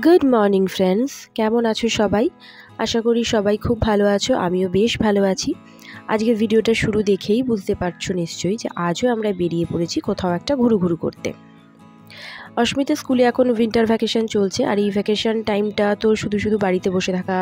Good morning friends, কেমন আছো সবাই? আশা করি সবাই খুব ভালো আছো, আমিও বেশ ভালো আছি। আজকের ভিডিওটা শুরু দেখেই বুঝতে পারছো নিশ্চয়ই যে আজও আমরা বেরিয়ে পড়েছি কোথাও একটা ঘুরু করতে। অস্মিতা স্কুলে এখন উইন্টার ভ্যাকেশন চলছে, আর এই ভ্যাকেশন টাইমটা তো শুধু বাড়িতে বসে থাকা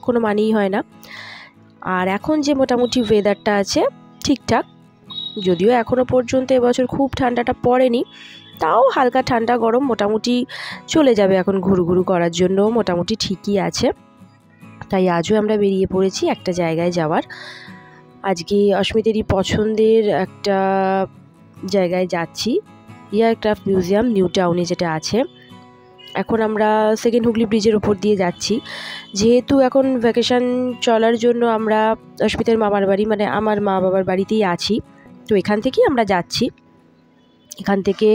কোনো মানেই হয় না। আর এখন যে মোটামুটি ওয়েদারটা আছে ঠিকঠাক, যদিও এখনও পর্যন্ত এবছর খুব ঠান্ডাটা পড়েনি, তাও হালকা ঠান্ডা গরম মোটামুটি চলে যাবে। এখন ঘুরু করার জন্য মোটামুটি ঠিকই আছে। তাই আজও আমরা বেরিয়ে পড়েছি একটা জায়গায় যাওয়ার। আজকে অস্মিতেরই পছন্দের একটা জায়গায় যাচ্ছি, এয়ারক্রাফট মিউজিয়াম, নিউ টাউনে যেটা আছে। এখন আমরা সেকেন্ড হুগলি ব্রিজের ওপর দিয়ে যাচ্ছি। যেহেতু এখন ভ্যাকেশন চলার জন্য আমরা অস্মিতের মামার বাড়ি, মানে আমার মা বাবার বাড়িতেই আছি, তো এখান থেকেই আমরা যাচ্ছি। এখান থেকে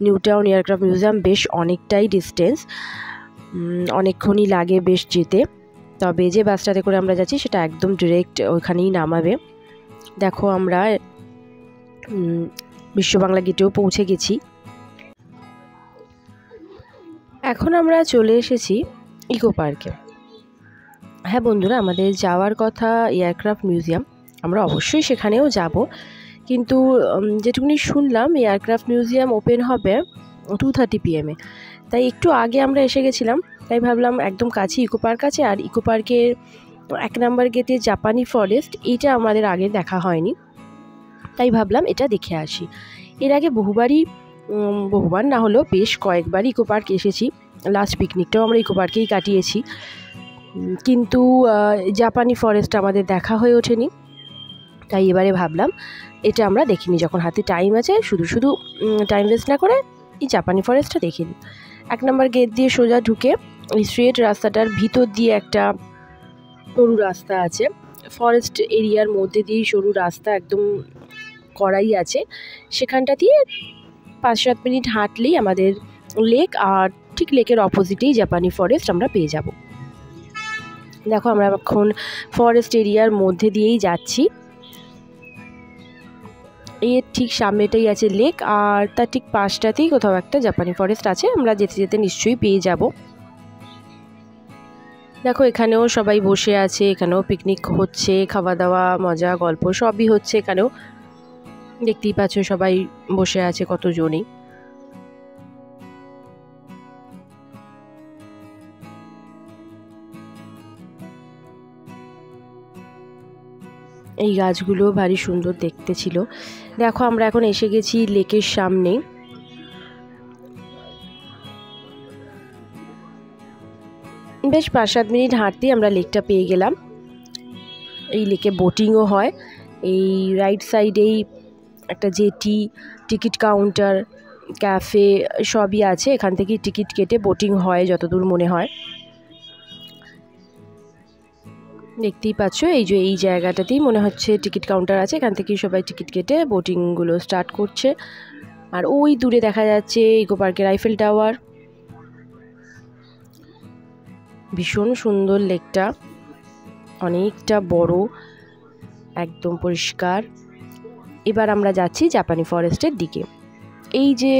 নিউ টাউন এয়ারক্রাফট মিউজিয়াম বেশ অনেকটাই ডিস্টেন্স, অনেকক্ষণই লাগে বেশ যেতে। তবে যে বাসটাতে করে আমরা যাচ্ছি সেটা একদম ডিরেক্ট ওইখানেই নামাবে। দেখো আমরা বিশ্ব বাংলা গেটেও পৌঁছে গেছি। এখন আমরা চলে এসেছি ইকো পার্কে। হ্যাঁ বন্ধুরা, আমাদের যাওয়ার কথা এয়ারক্রাফট মিউজিয়াম, আমরা অবশ্যই সেখানেও যাব, কিন্তু যেটুকুনি শুনলাম এয়ারক্রাফট মিউজিয়াম ওপেন হবে 2:30 PM, তাই একটু আগে আমরা এসে গেছিলাম। তাই ভাবলাম একদম কাছে ইকো পার্ক আছে, আর ইকো পার্কের 1 নম্বর গেটে জাপানি ফরেস্ট, এইটা আমাদের আগে দেখা হয়নি, তাই ভাবলাম এটা দেখে আসি। এর আগে বহুবার না হলেও বেশ কয়েকবার ইকো পার্ক এসেছি। লাস্ট পিকনিকটাও আমরা ইকো পার্কেই কাটিয়েছি, কিন্তু জাপানি ফরেস্ট আমাদের দেখা হয়ে ওঠেনি। তাই এবারে ভাবলাম এটা আমরা দেখিনি, যখন হাতে টাইম আছে শুধু টাইম ওয়েস্ট না করে এই জাপানি ফরেস্টটা দেখে নিই। 1 নম্বর গেট দিয়ে সোজা ঢুকে এই স্ট্রেট রাস্তাটার ভিতর দিয়ে একটা সরু রাস্তা আছে, ফরেস্ট এরিয়ার মধ্যে দিয়েই সরু রাস্তা একদম করাই আছে। সেখানটা দিয়ে 5-7 মিনিট হাঁটলেই আমাদের লেক, আর ঠিক লেকের অপোজিটেই জাপানি ফরেস্ট আমরা পেয়ে যাব। দেখো আমরা এখন ফরেস্ট এরিয়ার মধ্যে দিয়েই যাচ্ছি। এর ঠিক সামনেটাই আছে লেক, আর তার ঠিক পাশটাতেই কোথাও একটা জাপানি ফরেস্ট আছে, আমরা যেতে যেতে নিশ্চয়ই পেয়ে যাব। দেখো এখানেও সবাই বসে আছে, এখানেও পিকনিক হচ্ছে, খাওয়া দাওয়া মজা গল্প সবই হচ্ছে এখানেও। দেখতেই পাচ্ছ সবাই বসে আছে কতজনই। এই গাছগুলো ভারী সুন্দর দেখতে ছিল। দেখো আমরা এখন এসে গেছি লেকের সামনে। বেশ 5-7 মিনিট হাঁটতেই আমরা লেকটা পেয়ে গেলাম। এই লেকে বোটিংও হয়। এই রাইট সাইডেই একটা জেটি, টিকিট কাউন্টার, ক্যাফে সবই আছে। এখান থেকে টিকিট কেটে বোটিং হয় যতদূর মনে হয়। দেখতেই পাচ্ছ এই যে এই জায়গাটাতেই মনে হচ্ছে টিকিট কাউন্টার আছে, এখান থেকেই সবাই টিকিট কেটে বোটিংগুলো স্টার্ট করছে। আর ওই দূরে দেখা যাচ্ছে ইকো পার্কের আইফেল টাওয়ার। ভীষণ সুন্দর লেকটা, অনেকটা বড়, একদম পরিষ্কার। এবার আমরা যাচ্ছি জাপানি ফরেস্টের দিকে। এই যে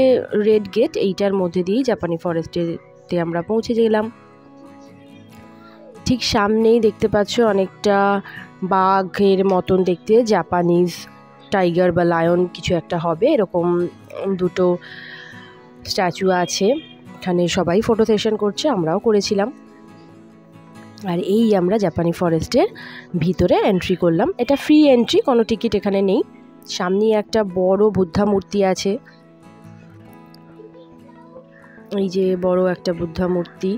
রেড গেট, এইটার মধ্যে দিয়েই জাপানি ফরেস্টেতে আমরা পৌঁছে গেলাম। ঠিক সামনেই দেখতে পাচ্ছ অনেকটা বাঘের মতন দেখতে, জাপানিজ টাইগার বা লায়ন কিছু একটা হবে, এরকম দুটো স্ট্যাচু আছে। এখানে সবাই ফটো সেশন করছে, আমরাও করেছিলাম। আর এই আমরা জাপানি ফরেস্টের ভিতরে এন্ট্রি করলাম। এটা ফ্রি এন্ট্রি, কোনো টিকিট এখানে নেই। সামনেই একটা বড় বুদ্ধা মূর্তি আছে, এই যে বড় একটা বুদ্ধা মূর্তি।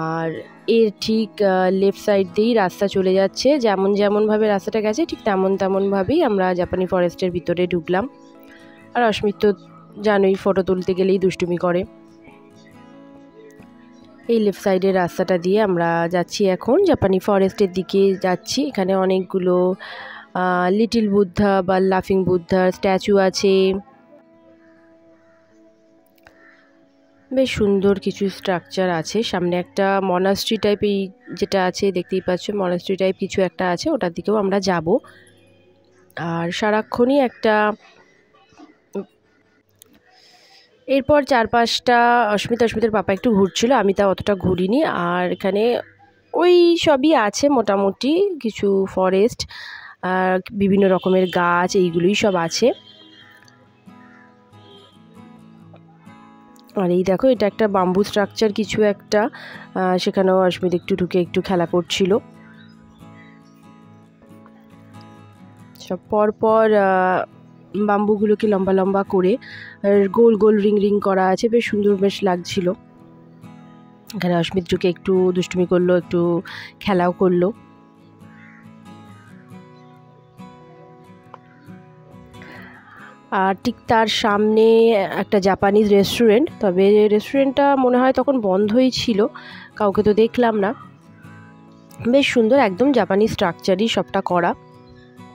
আর এর ঠিক লেফট সাইড দিয়েই রাস্তা চলে যাচ্ছে, যেমনভাবে রাস্তাটা গেছে ঠিক তেমনভাবেই আমরা জাপানি ফরেস্টের ভিতরে ঢুকলাম। আর অস্মিত তো জানোই ফটো তুলতে গেলেই দুষ্টুমি করে। এই লেফট সাইডের রাস্তাটা দিয়ে আমরা যাচ্ছি, এখন জাপানি ফরেস্টের দিকে যাচ্ছি। এখানে অনেকগুলো লিটল বুদ্ধা বা লাফিং বুদ্ধার স্ট্যাচু আছে, বেশ সুন্দর কিছু স্ট্রাকচার আছে। সামনে একটা মনাস্ট্রি টাইপ, এই যেটা আছে দেখতেই পাচ্ছ মনাস্ট্রি টাইপ কিছু একটা আছে, ওটার দিকেও আমরা যাব। আর সারাক্ষণই একটা এরপর চারপাশটা অস্মিতার পাপা একটু ঘুরছিল, আমি তা অতটা ঘুরিনি। আর এখানে ওই সবই আছে মোটামুটি, কিছু ফরেস্ট আর বিভিন্ন রকমের গাছ, এইগুলোই সব আছে। আর এই দেখো, এটা একটা বাম্বু স্ট্রাকচার কিছু একটা, সেখানেও অস্মিত একটু ঢুকে একটু খেলা করছিল। সব পরপর বাম্বুগুলোকে লম্বা লম্বা করে গোল গোল রিং রিং করা আছে, বেশ সুন্দর, বেশ লাগছিল। এখানে অস্মিত ঢুকে একটু দুষ্টুমি করলো, একটু খেলাও করলো। আর ঠিক তার সামনে একটা জাপানিজ রেস্টুরেন্ট, তবে রেস্টুরেন্টটা মনে হয় তখন বন্ধই ছিল, কাউকে তো দেখলাম না। বেশ সুন্দর, একদম জাপানিজ স্ট্রাকচারই সবটা করা,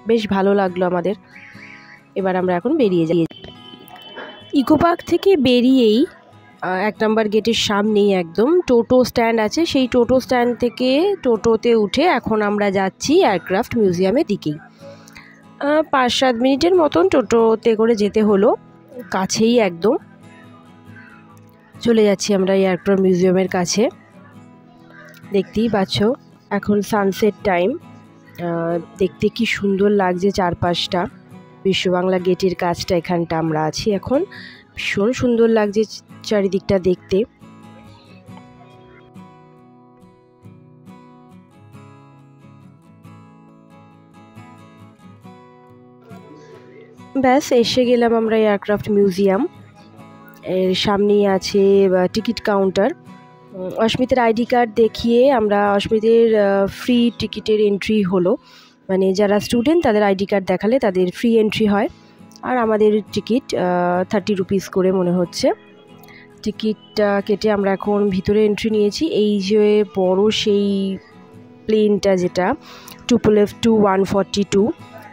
বেশ ভালো লাগলো আমাদের। এবার আমরা এখন বেরিয়ে যাই। ইকো পার্ক থেকে বেরিয়েই 1 নম্বর গেটের সামনেই একদম টোটো স্ট্যান্ড আছে, সেই টোটো স্ট্যান্ড থেকে টোটোতে উঠে এখন আমরা যাচ্ছি এয়ারক্রাফট মিউজিয়ামের দিকেই। 5-7 মিনিটের মতন টোটোতে করে যেতে হলো, কাছেই একদম। চলে যাচ্ছি আমরা এয়ারক্রাফট মিউজিয়ামের কাছে। দেখতেই পাচ্ছ এখন সানসেট টাইম, দেখতে কি সুন্দর লাগছে চারপাশটা। বিশ্ববাংলা গেটের কাজটা এখানটা আমরা আছি এখন, ভীষণ সুন্দর লাগছে চারিদিকটা দেখতে। ব্যাস এসে গেলাম আমরা এয়ারক্রাফট মিউজিয়াম। এর সামনেই আছে টিকিট কাউন্টার। অস্মিতের আইডি কার্ড দেখিয়ে আমরা অস্মিতের ফ্রি টিকিটের এন্ট্রি হলো, মানে যারা স্টুডেন্ট তাদের আইডি কার্ড দেখালে তাদের ফ্রি এন্ট্রি হয়। আর আমাদের টিকিট 30 রুপিস করে মনে হচ্ছে। টিকিটটা কেটে আমরা এখন ভিতরে এন্ট্রি নিয়েছি। এই যে বড় সেই প্লেনটা, যেটা টুপোলেভ Tu-142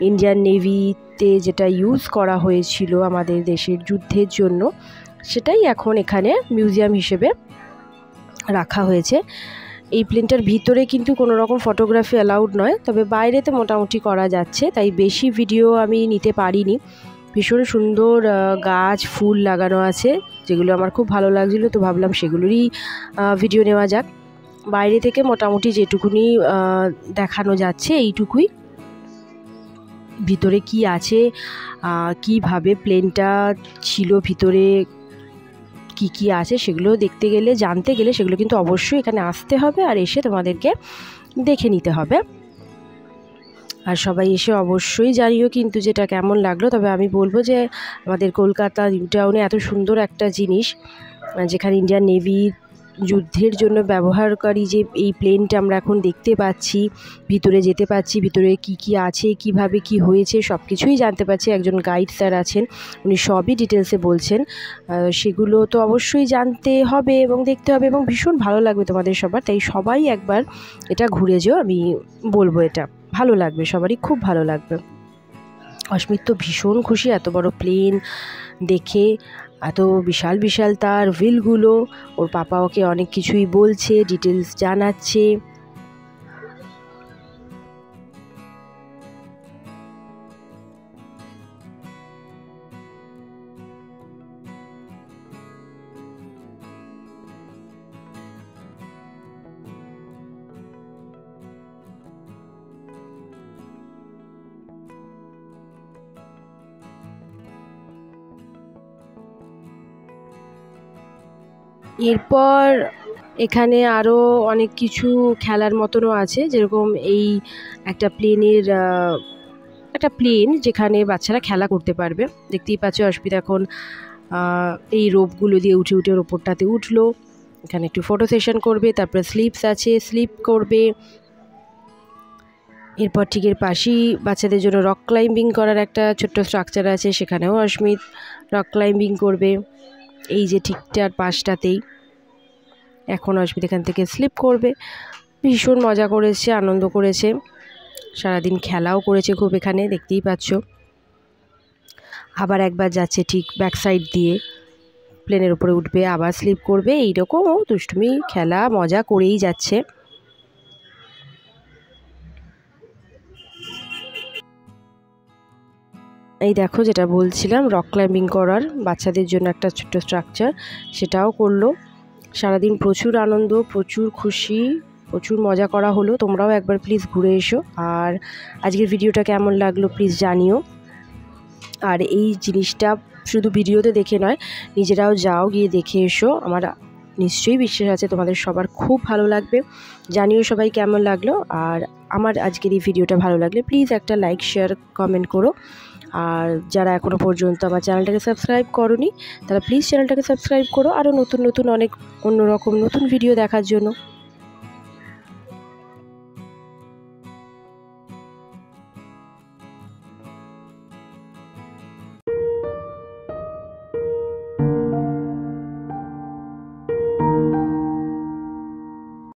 ইন্ডিয়ান নেভিতে যেটা ইউজ করা হয়েছিল আমাদের দেশের যুদ্ধের জন্য, সেটাই এখন এখানে মিউজিয়াম হিসেবে রাখা হয়েছে। এই প্লেনটার ভিতরে কিন্তু কোনো রকম ফটোগ্রাফি অ্যালাউড নয়, তবে বাইরেতে মোটামুটি করা যাচ্ছে, তাই বেশি ভিডিও আমি নিতে পারিনি। ভীষণ সুন্দর গাছ ফুল লাগানো আছে, যেগুলো আমার খুব ভালো লাগছিলো, তো ভাবলাম সেগুলোরই ভিডিও নেওয়া যাক। বাইরে থেকে মোটামুটি যেটুকুনি দেখানো যাচ্ছে এইটুকুই। ভিতরে কি আছে, কিভাবে প্লেনটা ছিল, ভিতরে কি কি আছে সেগুলো দেখতে গেলে, জানতে গেলে সেগুলো কিন্তু অবশ্যই এখানে আসতে হবে আর এসে তোমাদেরকে দেখে নিতে হবে। আর সবাই এসে অবশ্যই জানিও কিন্তু যেটা কেমন লাগলো। তবে আমি বলবো যে আমাদের কলকাতা নিউ টাউনে এত সুন্দর একটা জিনিস, যেখানে ইন্ডিয়ান নেভি যুদ্ধের জন্য ব্যবহারকারী যে এই প্লেনটা আমরা এখন দেখতে পাচ্ছি, ভিতরে যেতে পাচ্ছি, ভিতরে কি কি আছে, কিভাবে কি হয়েছে সব কিছুই জানতে পারছি। একজন গাইড স্যার আছেন, উনি সবই ডিটেলসে বলছেন। সেগুলো তো অবশ্যই জানতে হবে এবং দেখতে হবে, এবং ভীষণ ভালো লাগবে তোমাদের সবার। তাই সবাই একবার এটা ঘুরে যেও, আমি বলবো এটা ভালো লাগবে, সবারই খুব ভালো লাগবে। অস্মিত তো ভীষণ খুশি এত বড় প্লেন দেখে, এত বিশাল বিশাল তার হুইলগুলো। ওর পাপা ওকে অনেক কিছুই বলছে, ডিটেলস জানাচ্ছে। এরপর এখানে আরও অনেক কিছু খেলার মতনও আছে, যেরকম এই একটা প্লেনের একটা প্লেন যেখানে বাচ্চারা খেলা করতে পারবে। দেখতেই পাচ্ছ অস্মিতা এখন এই রোপগুলো দিয়ে উঠে উঠে ওর ওপরটাতে উঠলো। এখানে একটু ফটো সেশন করবে, তারপরে স্লিপস আছে, স্লিপ করবে। এরপর ঠিক এর পাশেই বাচ্চাদের জন্য রক ক্লাইম্বিং করার একটা ছোট্ট স্ট্রাকচার আছে, সেখানেও অস্মিত রক ক্লাইম্বিং করবে। এই যে ঠিকটার পাশটাতেই এখন অস্মিত এখান থেকে স্লিপ করবে। ভীষণ মজা করেছে, আনন্দ করেছে, সারাদিন খেলাও করেছে খুব এখানে, দেখতেই পাচ্ছ। আবার একবার যাচ্ছে ঠিক ব্যাক সাইড দিয়ে, প্লেনের উপরে উঠবে, আবার স্লিপ করবে, এইরকম ও দুষ্টুমি খেলা মজা করেই যাচ্ছে। এই দেখো যেটা বলছিলাম রক ক্লাইম্বিং করার বাচ্চাদের জন্য একটা ছোট্ট স্ট্রাকচার, সেটাও করলো। সারাদিন প্রচুর আনন্দ, প্রচুর খুশি, প্রচুর মজা করা হলো। তোমরাও একবার প্লিজ ঘুরে এসো। আর আজকের ভিডিওটা কেমন লাগলো প্লিজ জানিও। আর এই জিনিসটা শুধু ভিডিওতে দেখে নয়, নিজেরাও যাও, গিয়ে দেখে এসো। আমার নিশ্চয়ই বিশ্বাস আছে তোমাদের সবার খুব ভালো লাগবে। জানিও সবাই কেমন লাগলো। আর আমার আজকের এই ভিডিওটা ভালো লাগলে প্লিজ একটা লাইক, শেয়ার, কমেন্ট করো। আর যারা এখনও পর্যন্ত আমার চ্যানেলটাকে সাবস্ক্রাইব করোনি তারা প্লিজ চ্যানেলটাকে সাবস্ক্রাইব করো, আরও নতুন নতুন অনেক অন্যরকম নতুন ভিডিও দেখার জন্য।